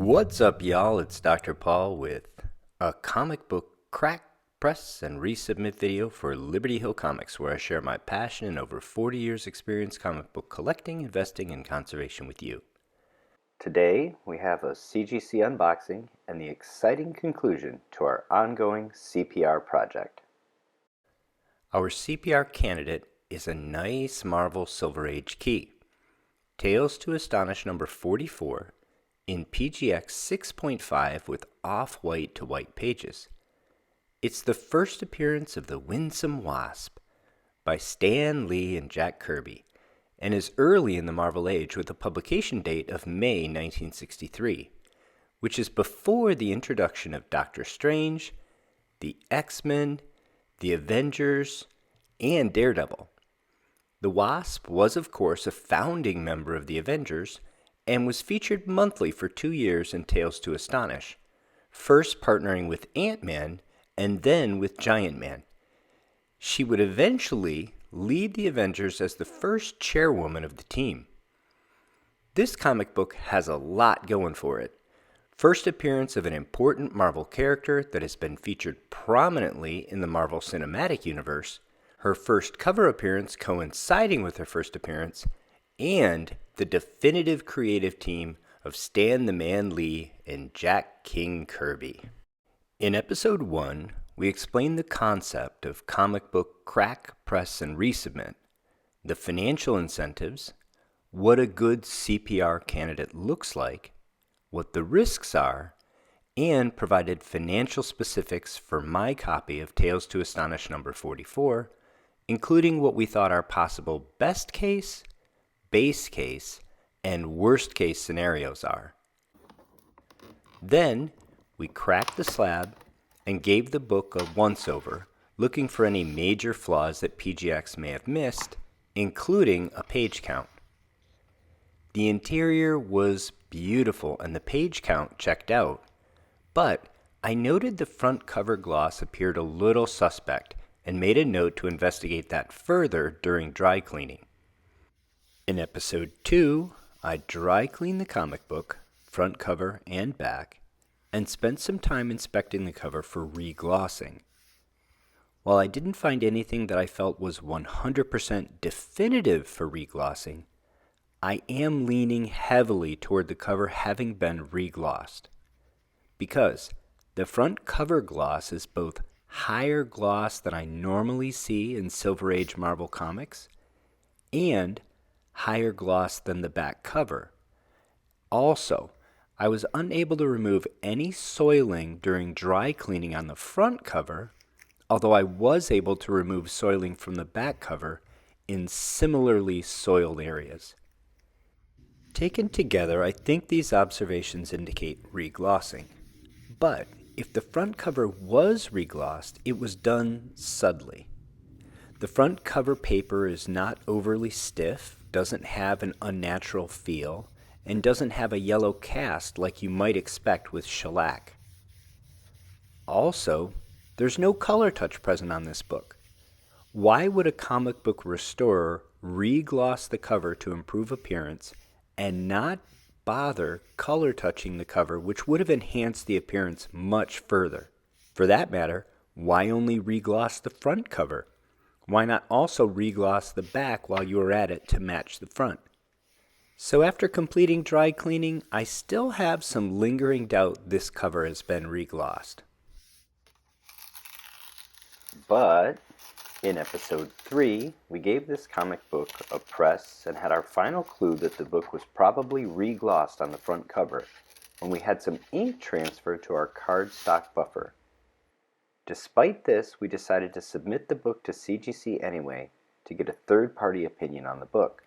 What's up, y'all? It's Dr. Paul with a comic book crack, press, and resubmit video for Liberty Hill Comics, where I share my passion and over 40 years experience comic book collecting, investing, and conservation with you. Today, we have a CGC unboxing and the exciting conclusion to our ongoing CPR project. Our CPR candidate is a nice Marvel Silver Age key, Tales to Astonish number 44, in PGX 6.5 with off-white to white pages. It's the first appearance of the Winsome Wasp by Stan Lee and Jack Kirby, and is early in the Marvel Age with a publication date of May 1963, which is before the introduction of Doctor Strange, the X-Men, the Avengers, and Daredevil. The Wasp was, of course, a founding member of the Avengers, and was featured monthly for 2 years in Tales to Astonish, first partnering with Ant-Man and then with Giant Man. She would eventually lead the Avengers as the first chairwoman of the team. This comic book has a lot going for it. First appearance of an important Marvel character that has been featured prominently in the Marvel Cinematic Universe, her first cover appearance coinciding with her first appearance, and the definitive creative team of Stan the Man Lee and Jack King Kirby. In episode 1, we explained the concept of comic book crack, press, and resubmit, the financial incentives, what a good CPR candidate looks like, what the risks are, and provided financial specifics for my copy of Tales to Astonish number 44, including what we thought our possible best case, base case, and worst case scenarios are. Then, we cracked the slab and gave the book a once-over, looking for any major flaws that PGX may have missed, including a page count. The interior was beautiful and the page count checked out, but I noted the front cover gloss appeared a little suspect and made a note to investigate that further during dry cleaning. In episode 2, I dry cleaned the comic book, front cover and back, and spent some time inspecting the cover for re-glossing. While I didn't find anything that I felt was 100% definitive for re-glossing, I am leaning heavily toward the cover having been re-glossed, because the front cover gloss is both higher gloss than I normally see in Silver Age Marvel comics, and higher gloss than the back cover. Also, I was unable to remove any soiling during dry cleaning on the front cover, although I was able to remove soiling from the back cover in similarly soiled areas. Taken together, I think these observations indicate re-glossing. But if the front cover was re-glossed, it was done subtly. The front cover paper is not overly stiff, doesn't have an unnatural feel, and doesn't have a yellow cast like you might expect with shellac. Also, there's no color touch present on this book. Why would a comic book restorer re-gloss the cover to improve appearance and not bother color touching the cover, which would have enhanced the appearance much further? For that matter, why only re-gloss the front cover? Why not also re-gloss the back while you are at it to match the front? So after completing dry cleaning, I still have some lingering doubt this cover has been re-glossed. But in episode 3, we gave this comic book a press and had our final clue that the book was probably re-glossed on the front cover when we had some ink transfer to our cardstock buffer. Despite this, we decided to submit the book to CGC anyway to get a third-party opinion on the book.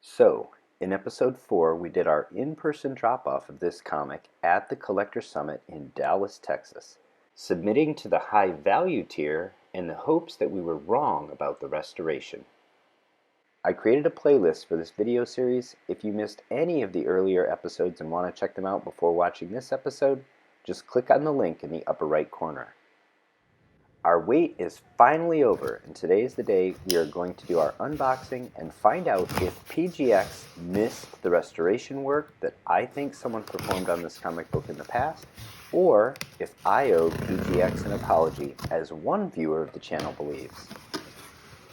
So, in episode 4, we did our in-person drop-off of this comic at the Collector Summit in Dallas, Texas, submitting to the high-value tier in the hopes that we were wrong about the restoration. I created a playlist for this video series. If you missed any of the earlier episodes and want to check them out before watching this episode, just click on the link in the upper right corner. Our wait is finally over, and today is the day we are going to do our unboxing and find out if PGX missed the restoration work that I think someone performed on this comic book in the past, or if I owe PGX an apology, as one viewer of the channel believes.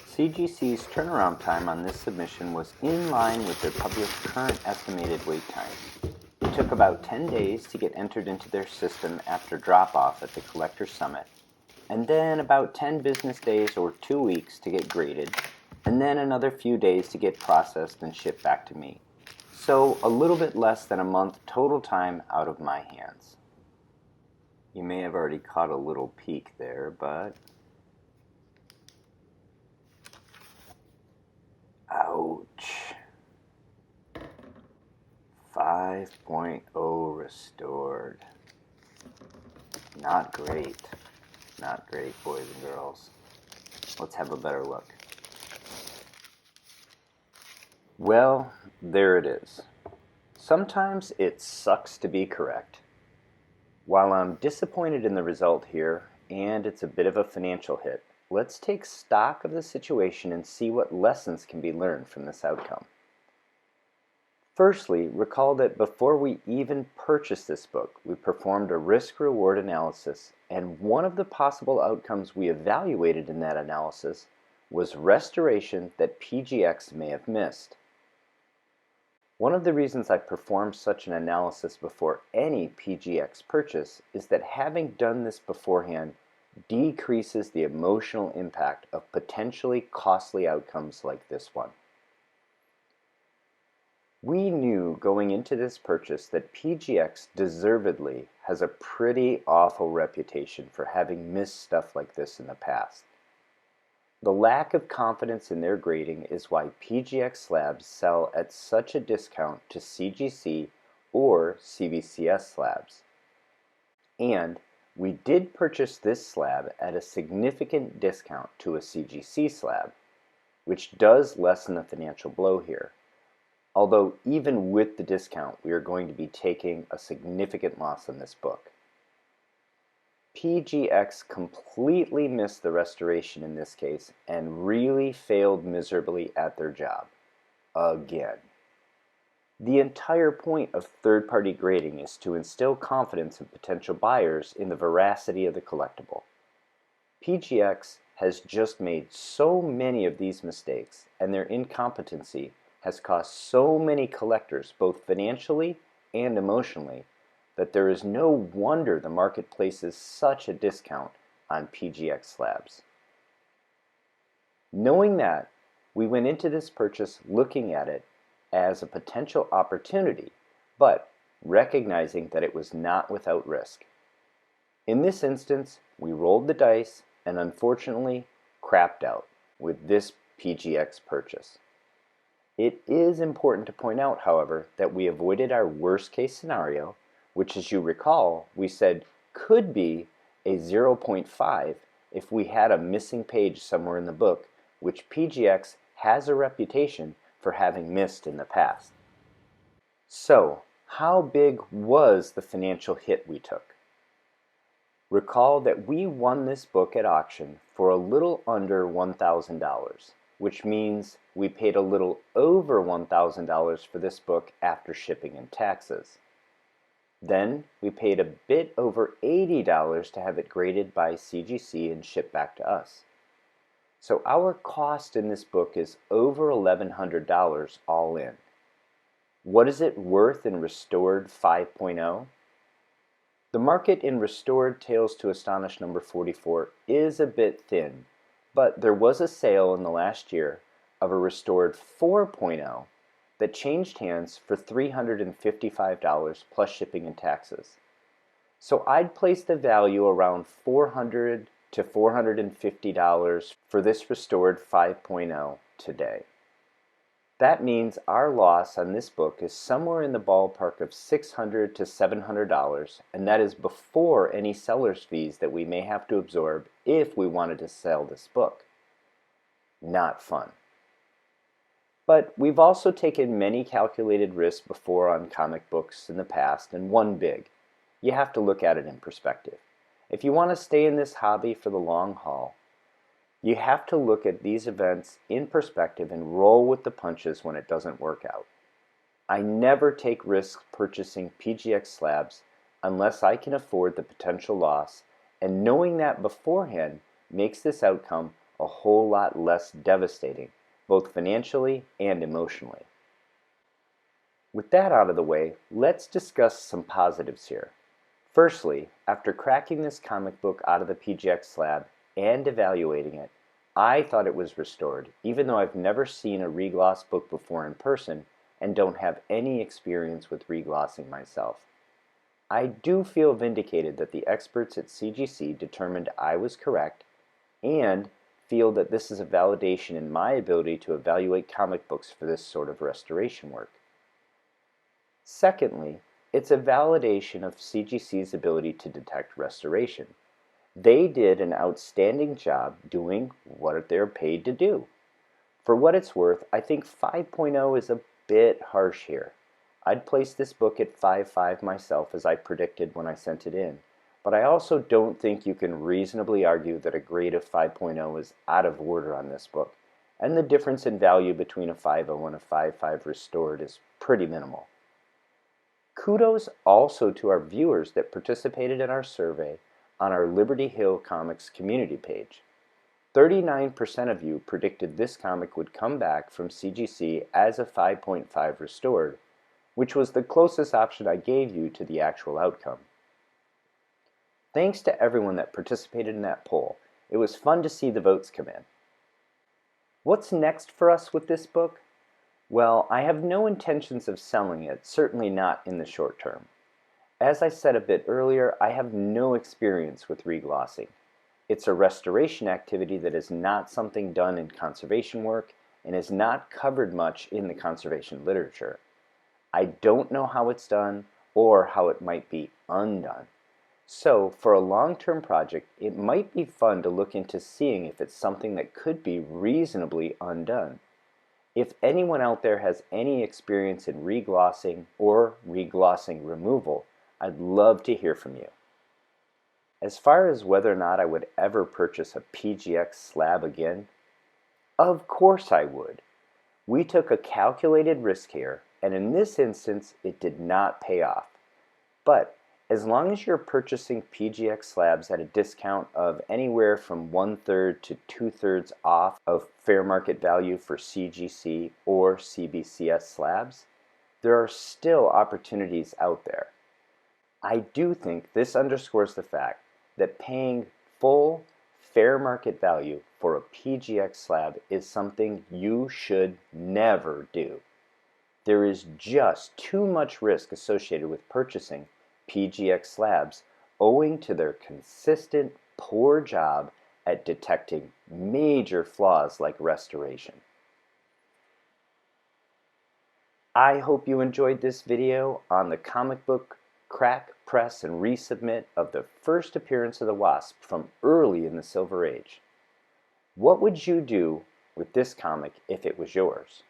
CGC's turnaround time on this submission was in line with their published current estimated wait time. It took about 10 days to get entered into their system after drop-off at the Collector Summit, and then about 10 business days or 2 weeks to get graded, and then another few days to get processed and shipped back to me. So a little bit less than a month total time out of my hands. You may have already caught a little peek there, but... ouch. 5.0 restored. Not great. Not great, boys and girls. Let's have a better look. Well, there it is. Sometimes it sucks to be correct. While I'm disappointed in the result here, and it's a bit of a financial hit, let's take stock of the situation and see what lessons can be learned from this outcome. Firstly, recall that before we even purchased this book, we performed a risk-reward analysis, and one of the possible outcomes we evaluated in that analysis was restoration that PGX may have missed. One of the reasons I performed such an analysis before any PGX purchase is that having done this beforehand decreases the emotional impact of potentially costly outcomes like this one. We knew going into this purchase that PGX deservedly has a pretty awful reputation for having missed stuff like this in the past. The lack of confidence in their grading is why PGX slabs sell at such a discount to CGC or CBCS slabs. And we did purchase this slab at a significant discount to a CGC slab, which does lessen the financial blow here. Although even with the discount, we are going to be taking a significant loss on this book. PGX completely missed the restoration in this case and really failed miserably at their job. Again. The entire point of third-party grading is to instill confidence in potential buyers in the veracity of the collectible. PGX has just made so many of these mistakes, and their incompetency has cost so many collectors, both financially and emotionally, that there is no wonder the market places such a discount on PGX slabs. Knowing that, we went into this purchase looking at it as a potential opportunity, but recognizing that it was not without risk. In this instance, we rolled the dice and unfortunately crapped out with this PGX purchase. It is important to point out, however, that we avoided our worst case scenario, which, as you recall, we said could be a 0.5 if we had a missing page somewhere in the book, which PGX has a reputation for having missed in the past. So, how big was the financial hit we took? Recall that we won this book at auction for a little under $1,000, which means we paid a little over $1,000 for this book after shipping and taxes. Then we paid a bit over $80 to have it graded by CGC and shipped back to us. So our cost in this book is over $1,100 all in. What is it worth in Restored 5.0? The market in Restored Tales to Astonish number 44 is a bit thin, but there was a sale in the last year of a Restored 4.0 that changed hands for $355 plus shipping and taxes. So I'd place the value around $400 to $450 for this Restored 5.0 today. That means our loss on this book is somewhere in the ballpark of $600 to $700, and that is before any seller's fees that we may have to absorb if we wanted to sell this book. Not fun. But we've also taken many calculated risks before on comic books in the past, and one big. You have to look at it in perspective. If you want to stay in this hobby for the long haul, you have to look at these events in perspective and roll with the punches when it doesn't work out. I never take risks purchasing PGX slabs unless I can afford the potential loss, and knowing that beforehand makes this outcome a whole lot less devastating, both financially and emotionally. With that out of the way, let's discuss some positives here. Firstly, after cracking this comic book out of the PGX slab and evaluating it, I thought it was restored, even though I've never seen a regloss book before in person and don't have any experience with reglossing myself. I do feel vindicated that the experts at CGC determined I was correct, and feel that this is a validation in my ability to evaluate comic books for this sort of restoration work. Secondly, it's a validation of CGC's ability to detect restoration. They did an outstanding job doing what they're paid to do. For what it's worth, I think 5.0 is a bit harsh here. I'd place this book at 5.5 myself, as I predicted when I sent it in, but I also don't think you can reasonably argue that a grade of 5.0 is out of order on this book, and the difference in value between a 5.0 and a 5.5 restored is pretty minimal. Kudos also to our viewers that participated in our survey on our Liberty Hill Comics community page. 39% of you predicted this comic would come back from CGC as a 5.5 restored, which was the closest option I gave you to the actual outcome. Thanks to everyone that participated in that poll. It was fun to see the votes come in. What's next for us with this book? Well, I have no intentions of selling it, certainly not in the short term. As I said a bit earlier, I have no experience with reglossing. It's a restoration activity that is not something done in conservation work and is not covered much in the conservation literature. I don't know how it's done or how it might be undone. So, for a long-term project, it might be fun to look into seeing if it's something that could be reasonably undone. If anyone out there has any experience in reglossing or reglossing removal, I'd love to hear from you. As far as whether or not I would ever purchase a PGX slab again, of course I would. We took a calculated risk here, and in this instance, it did not pay off. But as long as you're purchasing PGX slabs at a discount of anywhere from 1/3 to 2/3 off of fair market value for CGC or CBCS slabs, there are still opportunities out there. I do think this underscores the fact that paying full fair market value for a PGX slab is something you should never do. There is just too much risk associated with purchasing PGX slabs owing to their consistent poor job at detecting major flaws like restoration. I hope you enjoyed this video on the comic book crack, press, and resubmit of the first appearance of the Wasp from early in the Silver Age. What would you do with this comic if it was yours?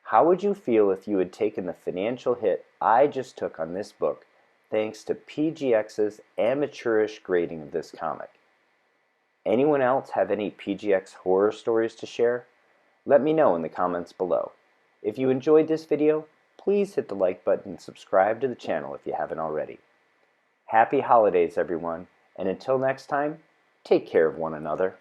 How would you feel if you had taken the financial hit I just took on this book thanks to PGX's amateurish grading of this comic? Anyone else have any PGX horror stories to share? Let me know in the comments below. If you enjoyed this video, please hit the like button and subscribe to the channel if you haven't already. Happy holidays, everyone, and until next time, take care of one another.